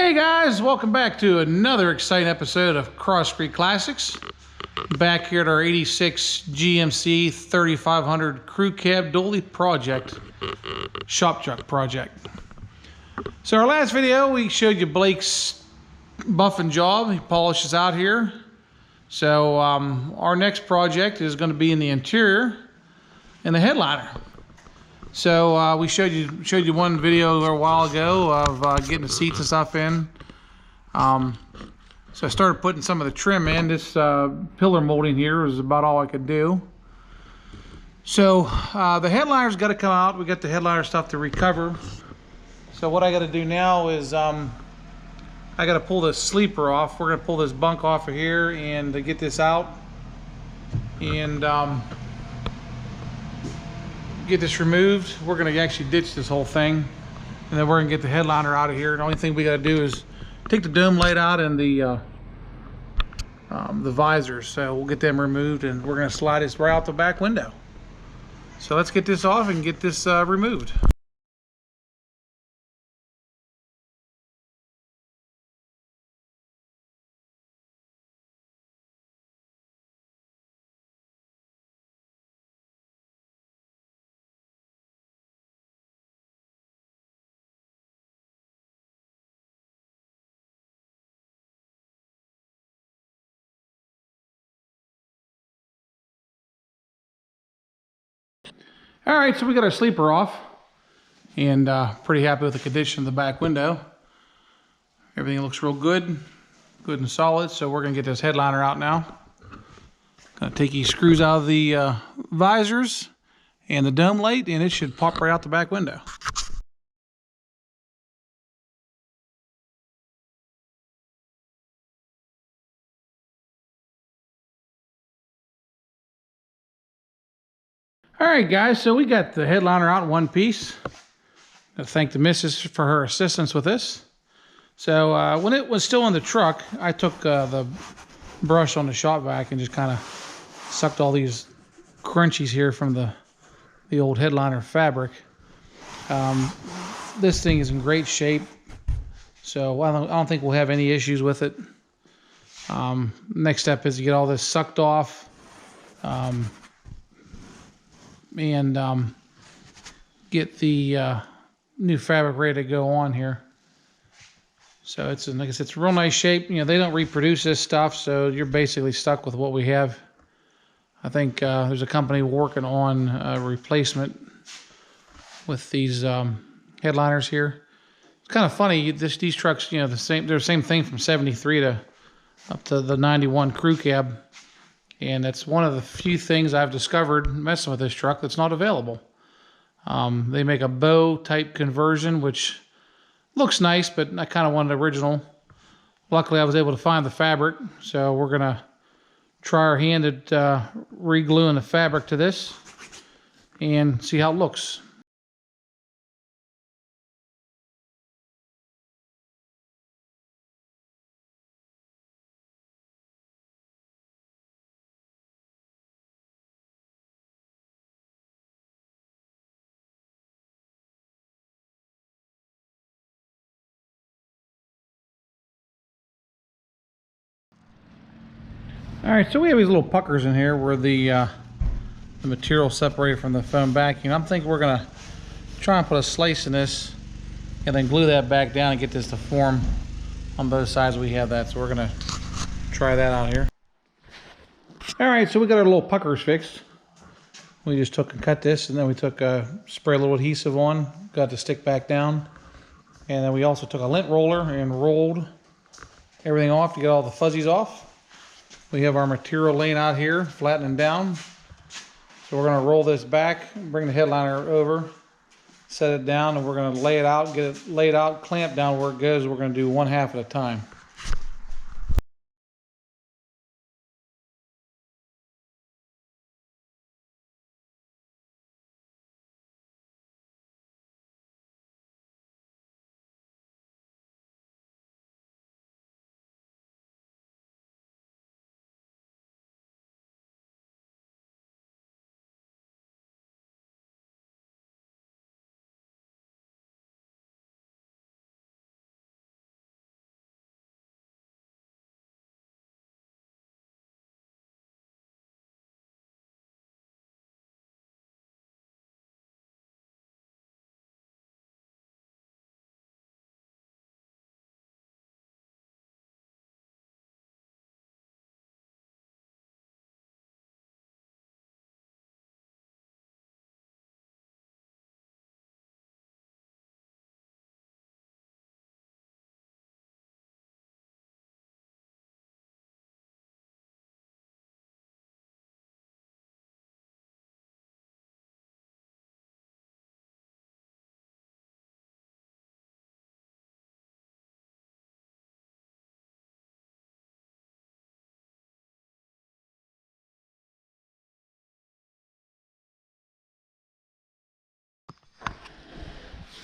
Hey guys, welcome back to another exciting episode of Cross Street Classics. Back here at our 86 GMC 3500 Crew Cab Dually Project, shop truck project. So our last video, we showed you Blake's buffing job. He polishes out here. So our next project is going to be in the interior and the headliner. So we showed you one video a little while ago of getting the seats and stuff in. So I started putting some of the trim in. This pillar molding here is about all I could do. So the headliner's got to come out. We got the headliner stuff to recover. So what I got to do now is I got to pull this sleeper off. We're going to pull this bunk off of here and to get this out and get this removed. We're going to actually ditch this whole thing, and then we're going to get the headliner out of here. The only thing we got to do is take the dome light out and the visors. So we'll get them removed, and we're going to slide this right out the back window. So let's get this off and get this removed. All right, so we got our sleeper off, and pretty happy with the condition of the back window. Everything looks real good and solid. So we're gonna get this headliner out now. Gonna take these screws out of the visors and the dome light, and it should pop right out the back window. All right, guys, so we got the headliner out in one piece. I thank the missus for her assistance with this. So when it was still in the truck, I took the brush on the shop vac and just kind of sucked all these crunchies here from the old headliner fabric. This thing is in great shape, so I don't think we'll have any issues with it. Next step is to get all this sucked off. And get the new fabric ready to go on here. So it's, like I said, it's a real nice shape. You know, they don't reproduce this stuff, so you're basically stuck with what we have. I think there's a company working on a replacement with these headliners here. It's kind of funny, these trucks, you know, they're the same thing from 73 to up to the 91 crew cab. And that's one of the few things I've discovered messing with this truck that's not available. They make a bow type conversion, which looks nice, but I kind of wanted original. Luckily, I was able to find the fabric, so we're gonna try our hand at re-gluing the fabric to this and see how it looks. All right, so we have these little puckers in here where the material separated from the foam backing. I'm thinking we're gonna try and put a slice in this and then glue that back down and get this to form on both sides. We have that, so we're gonna try that out here. All right, so we got our little puckers fixed. We just took and cut this, and then we took spray a little adhesive on, got the stick back down, and then we also took a lint roller and rolled everything off to get all the fuzzies off. We have our material laying out here, flattening down. So we're gonna roll this back, bring the headliner over, set it down, and we're gonna lay it out, get it laid out, clamp down where it goes. We're gonna do one half at a time.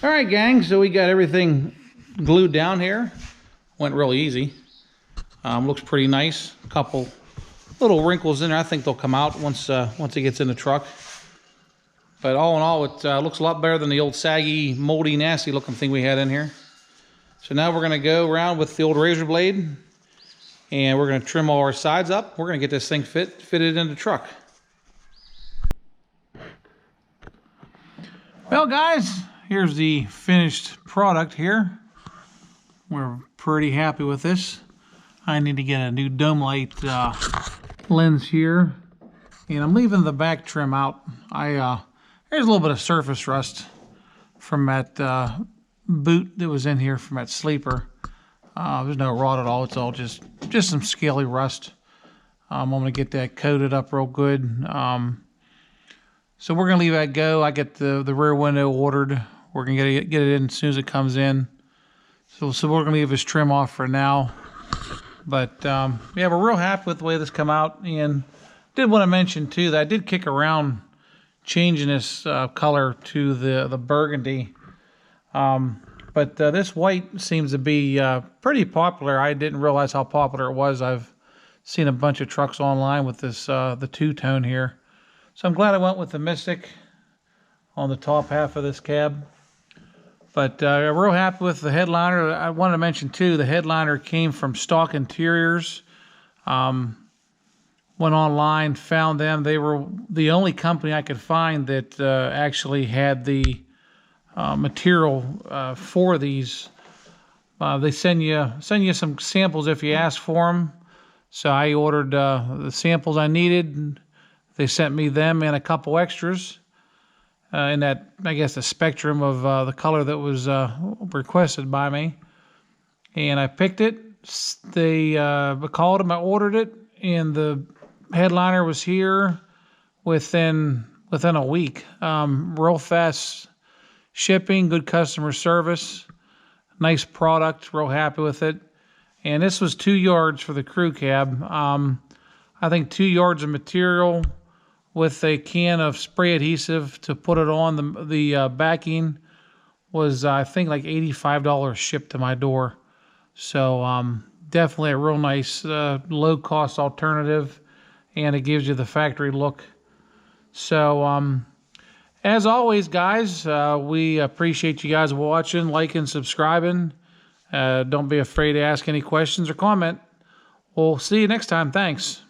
All right, gang, so we got everything glued down here. Went really easy. Looks pretty nice. A couple little wrinkles in there. I think they'll come out once it gets in the truck. But all in all, it looks a lot better than the old saggy, moldy, nasty looking thing we had in here. So now we're gonna go around with the old razor blade and we're gonna trim all our sides up. We're gonna get this thing fitted in the truck. Well, guys, here's the finished product here. We're pretty happy with this. I need to get a new dome light lens here, and I'm leaving the back trim out. There's a little bit of surface rust from that boot that was in here from that sleeper. There's no rot at all. It's all just some scaly rust. I'm gonna get that coated up real good. So we're gonna leave that go. I get the rear window ordered. We're gonna get it in as soon as it comes in. So we're gonna leave this trim off for now. But yeah, we're real happy with the way this come out. And did want to mention too that I did kick around changing this color to the burgundy. But this white seems to be pretty popular. I didn't realize how popular it was. I've seen a bunch of trucks online with this the two-tone here. So I'm glad I went with the Mystic on the top half of this cab. But I'm real happy with the headliner. I wanted to mention too, the headliner came from Stock Interiors. Went online, found them. They were the only company I could find that actually had the material for these. They send you some samples if you ask for them. So I ordered the samples I needed. They sent me them and a couple extras in that, I guess, the spectrum of the color that was requested by me. And I picked it. They called them. I ordered it, and the headliner was here within a week. Real fast shipping, good customer service, nice product. Real happy with it. And this was 2 yards for the crew cab. I think 2 yards of material with a can of spray adhesive to put it on the backing was, I think, like $85 shipped to my door. So definitely a real nice low-cost alternative, and it gives you the factory look. So as always, guys, we appreciate you guys watching, liking, subscribing. Don't be afraid to ask any questions or comment. We'll see you next time. Thanks.